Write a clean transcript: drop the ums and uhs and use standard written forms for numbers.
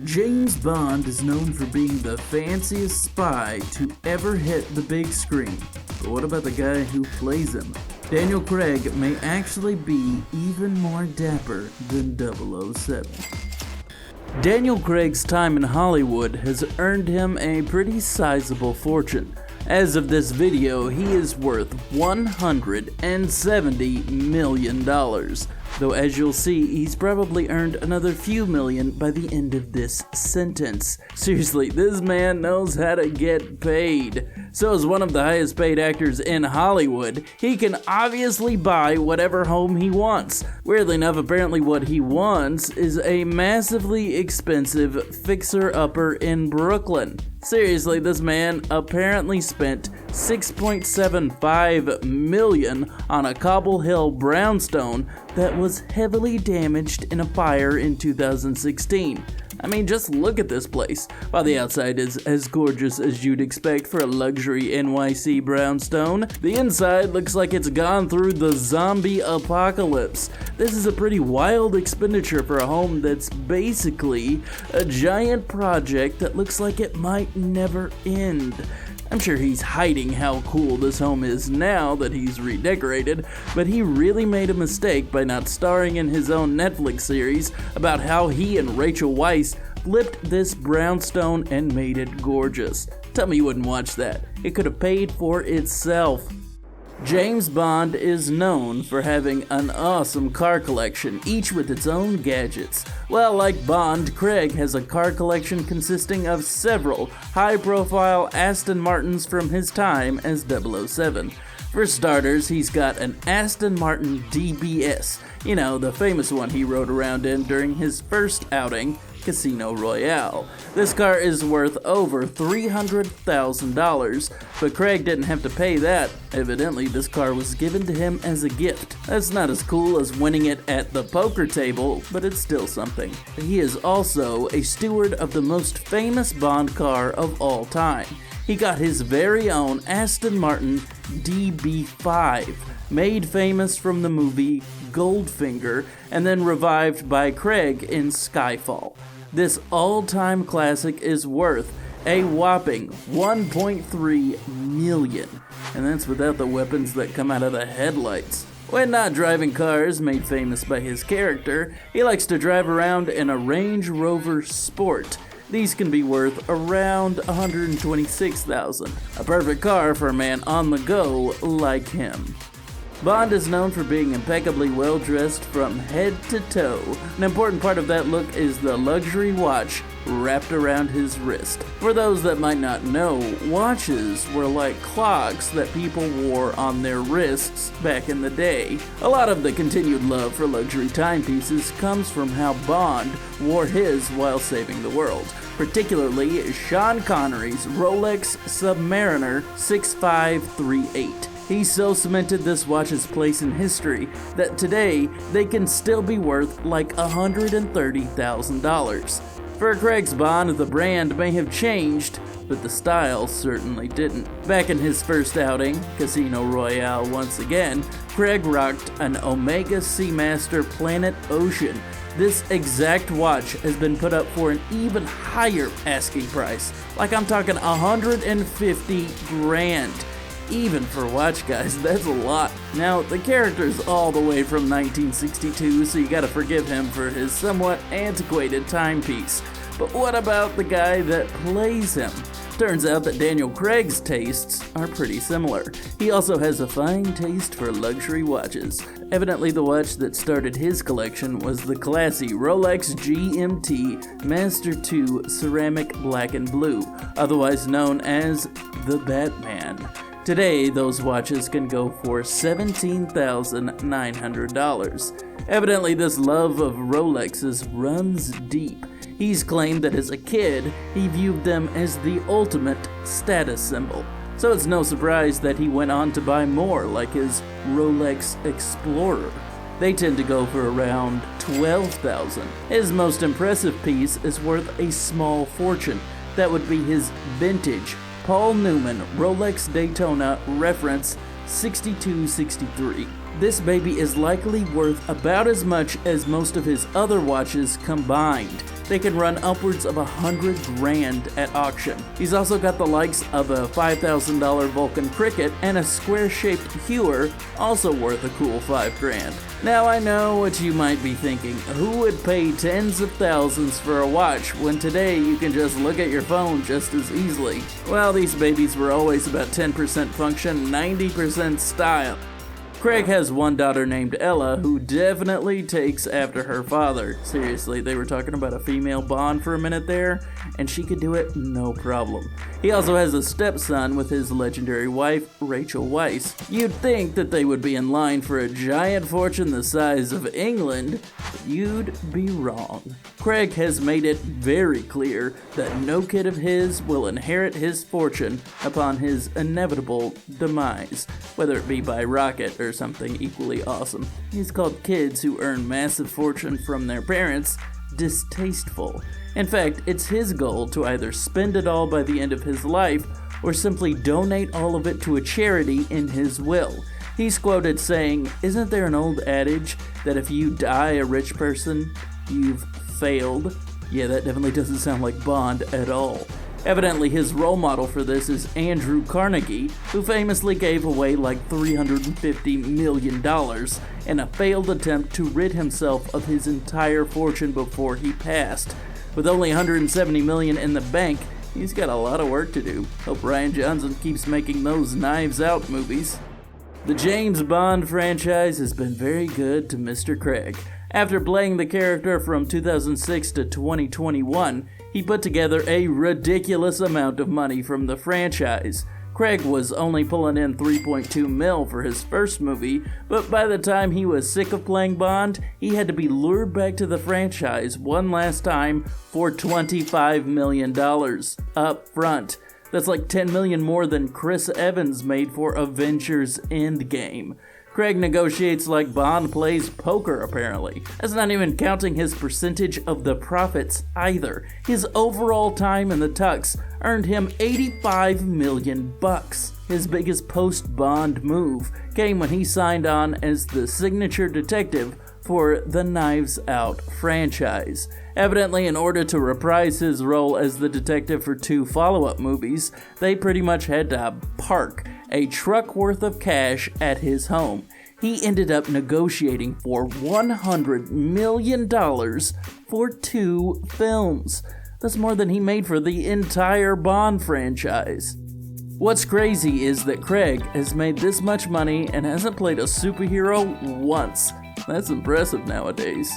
James Bond is known for being the fanciest spy to ever hit the big screen. But what about the guy who plays him? Daniel Craig may actually be even more dapper than 007. Daniel Craig's time in Hollywood has earned him a pretty sizable fortune. As of this video, he is worth $170 million. Though as you'll see, he's probably earned another few million by the end of this sentence. Seriously, this man knows how to get paid. So as one of the highest paid actors in Hollywood, he can obviously buy whatever home he wants. Weirdly enough, apparently what he wants is a massively expensive fixer-upper in Brooklyn. Seriously, this man apparently spent $6.75 million on a Cobble Hill brownstone that was heavily damaged in a fire in 2016. I mean, just look at this place. While the outside is as gorgeous as you'd expect for a luxury NYC brownstone, the inside looks like it's gone through the zombie apocalypse. This is a pretty wild expenditure for a home that's basically a giant project that looks like it might never end. I'm sure he's hiding how cool this home is now that he's redecorated, but he really made a mistake by not starring in his own Netflix series about how he and Rachel Weisz flipped this brownstone and made it gorgeous. Tell me you wouldn't watch that. It could have paid for itself. James Bond is known for having an awesome car collection, each with its own gadgets. Well, like Bond, Craig has a car collection consisting of several high-profile Aston Martins from his time as 007. For starters, he's got an Aston Martin DBS, you know, the famous one he rode around in during his first outing, Casino Royale. This car is worth over $300,000, but Craig didn't have to pay that. Evidently, this car was given to him as a gift. That's not as cool as winning it at the poker table, but it's still something. He is also a steward of the most famous Bond car of all time. He got his very own Aston Martin DB5, made famous from the movie Goldfinger, and then revived by Craig in Skyfall. This all-time classic is worth a whopping $1.3 million, and that's without the weapons that come out of the headlights. When not driving cars made famous by his character, he likes to drive around in a Range Rover Sport. These can be worth around $126,000, a perfect car for a man on the go like him. Bond is known for being impeccably well dressed from head to toe. An important part of that look is the luxury watch wrapped around his wrist. For those that might not know, watches were like clocks that people wore on their wrists back in the day. A lot of the continued love for luxury timepieces comes from how Bond wore his while saving the world, particularly Sean Connery's Rolex Submariner 6538. He so cemented this watch's place in history that today they can still be worth like $130,000. For Craig's Bond, the brand may have changed, but the style certainly didn't. Back in his first outing, Casino Royale once again, Craig rocked an Omega Seamaster Planet Ocean. This exact watch has been put up for an even higher asking price. Like I'm talking $150,000. Even for watch guys, that's a lot. Now, the character's all the way from 1962, so you gotta forgive him for his somewhat antiquated timepiece. But what about the guy that plays him? Turns out that Daniel Craig's tastes are pretty similar. He also has a fine taste for luxury watches. Evidently, the watch that started his collection was the classy Rolex GMT Master II Ceramic Black and Blue, otherwise known as the Batman. Today, those watches can go for $17,900. Evidently, this love of Rolexes runs deep. He's claimed that as a kid, he viewed them as the ultimate status symbol. So it's no surprise that he went on to buy more, like his Rolex Explorer. They tend to go for around $12,000. His most impressive piece is worth a small fortune. That would be his vintage Paul Newman Rolex Daytona reference 6263. This baby is likely worth about as much as most of his other watches combined. they can run upwards of $100,000 at auction. He's also got the likes of a $5,000 Vulcan Cricket and a square-shaped Hewer, also worth a cool $5,000. Now I know what you might be thinking, who would pay tens of thousands for a watch when today you can just look at your phone just as easily? Well, these babies were always about 10% function, 90% style. Craig has one daughter named Ella who definitely takes after her father. Seriously, they were talking about a female Bond for a minute there, and she could do it no problem. He also has a stepson with his legendary wife, Rachel Weisz. You'd think that they would be in line for a giant fortune the size of England, but you'd be wrong. Craig has made it very clear that no kid of his will inherit his fortune upon his inevitable demise, whether it be by rocket or something equally awesome. He's called kids who earn massive fortune from their parents distasteful. In fact, it's his goal to either spend it all by the end of his life or simply donate all of it to a charity in his will. He's quoted saying, "Isn't there an old adage that if you die a rich person, you've failed?" Yeah, that definitely doesn't sound like Bond at all. Evidently, his role model for this is Andrew Carnegie, who famously gave away like $350 million in a failed attempt to rid himself of his entire fortune before he passed. With only $170 million in the bank, he's got a lot of work to do. Hope Rian Johnson keeps making those Knives Out movies. The James Bond franchise has been very good to Mr. Craig. After playing the character from 2006 to 2021, he put together a ridiculous amount of money from the franchise. Craig was only pulling in $3.2 million for his first movie, but by the time he was sick of playing Bond, he had to be lured back to the franchise one last time for $25 million up front. That's like $10 million more than Chris Evans made for Avengers Endgame. Craig negotiates like Bond plays poker, apparently. That's not even counting his percentage of the profits either. His overall time in the tux earned him $85 million. His biggest post-Bond move came when he signed on as the signature detective for the Knives Out franchise. Evidently, in order to reprise his role as the detective for 2 follow-up movies, they pretty much had to park a truck worth of cash at his home. He ended up negotiating for $100 million for 2 films. That's more than he made for the entire Bond franchise. What's crazy is that Craig has made this much money and hasn't played a superhero once. That's impressive nowadays.